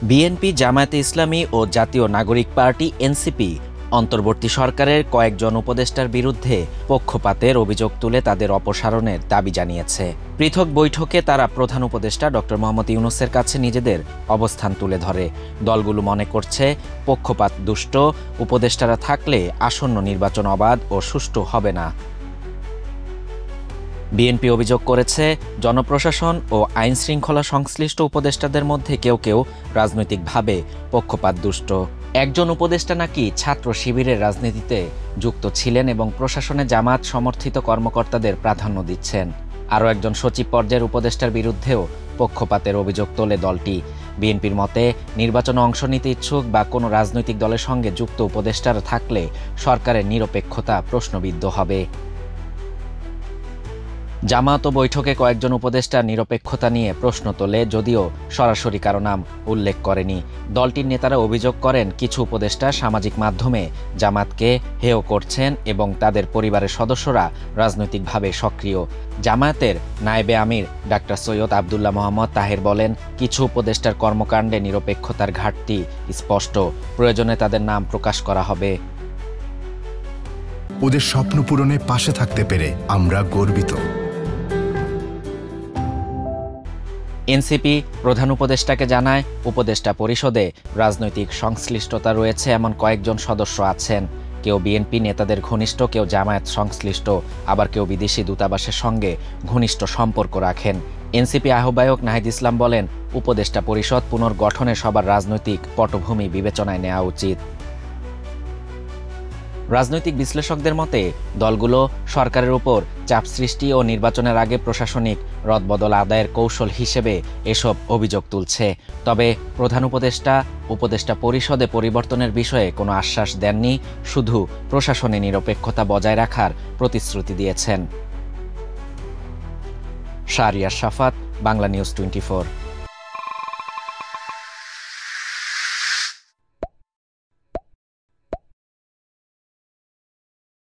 BNP, জামায়াতে ইসলামী ও জাতীয় নাগরিক party NCP অন্তর্বর্তী সরকারের কয়েকজন উপদেষ্টার বিরুদ্ধে পক্ষপাতের অভিযোগ তুলে তাদের অপসারণের দাবি জানিয়েছে। পৃথক বৈঠকে তারা প্রধান উপদেষ্টা ড. মোহাম্মদ ইউনূসের কাছে নিজেদের অবস্থান তুলে ধরে। দলগুলো মনে করছে, পক্ষপাত দুষ্ট উপদেষ্টারা থাকলে আসন্ন নির্বাচন অবাধ ও সুষ্ঠু হবে না। বিএনপি অভিযোগ করেছে, জনপ্রশাসন ও আইনশৃঙ্খলা সংশ্লিষ্ট উপদেষ্টাদের মধ্যে কেউ কেউ রাজনৈতিকভাবে পক্ষপাত দুষ্ট। একজন উপদেষ্টা নাকি ছাত্র শিবিরের রাজনীতিতে যুক্ত ছিলেন এবং প্রশাসনে জামায়াত সমর্থিত কর্মকর্তাদের প্রাধান্য দিচ্ছেন। আরও একজন সচিব পর্যায়ের উপদেষ্টার বিরুদ্ধেও পক্ষপাতের অভিযোগ তোলে দলটি। বিএনপির মতে, নির্বাচনে অংশ নিতে ইচ্ছুক বা কোনো রাজনৈতিক দলের সঙ্গে যুক্ত উপদেষ্টারা থাকলে সরকারের নিরপেক্ষতা প্রশ্নবিদ্ধ হবে। জামায়াত বৈঠকে কয়েকজন উপদেষ্টার নিরপেক্ষতা নিয়ে প্রশ্ন তোলে, যদিও সরাসরি কারো নাম উল্লেখ করেনি। দলটির নেতারা অভিযোগ করেন, কিছু উপদেষ্টা সামাজিক মাধ্যমে জামায়াতকে হেয় করছেন এবং তাদের পরিবারের সদস্যরা রাজনৈতিকভাবে সক্রিয়। জামায়াতের নায়েবে আমির ডাক্তার সৈয়দ আবদুল্লাহ মোহাম্মদ তাহের বলেন, কিছু উপদেষ্টার কর্মকাণ্ডে নিরপেক্ষতার ঘাটতি স্পষ্ট, প্রয়োজনে তাদের নাম প্রকাশ করা হবে। ওদের স্বপ্ন পূরণে পাশে থাকতে পেরে আমরা গর্বিত। এনসিপি প্রধান উপদেষ্টাকে জানায়, উপদেষ্টা পরিষদে রাজনৈতিক সংশ্লিষ্টতা রয়েছে এমন কয়েকজন সদস্য আছেন। কেউ বিএনপি নেতাদের ঘনিষ্ঠ, কেউ জামায়াত সংশ্লিষ্ট, আবার কেউ বিদেশি দূতাবাসের সঙ্গে ঘনিষ্ঠ সম্পর্ক রাখেন। এনসিপি আহ্বায়ক নাহিদ ইসলাম বলেন, উপদেষ্টা পরিষদ পুনর্গঠনে সবার রাজনৈতিক পটভূমি বিবেচনায় নেওয়া উচিত। রাজনৈতিক বিশ্লেষকদের মতে, দলগুলো সরকারের উপর চাপ সৃষ্টি ও নির্বাচনের আগে প্রশাসনিক রদবদল আদায়ের কৌশল হিসেবে এসব অভিযোগ তুলছে। তবে প্রধান উপদেষ্টা পরিষদে পরিবর্তনের বিষয়ে কোনো আশ্বাস দেননি, শুধু প্রশাসনে নিরপেক্ষতা বজায় রাখার প্রতিশ্রুতি দিয়েছেন। শাহরিয়ার শাফাত, বাংলা নিউজ 24।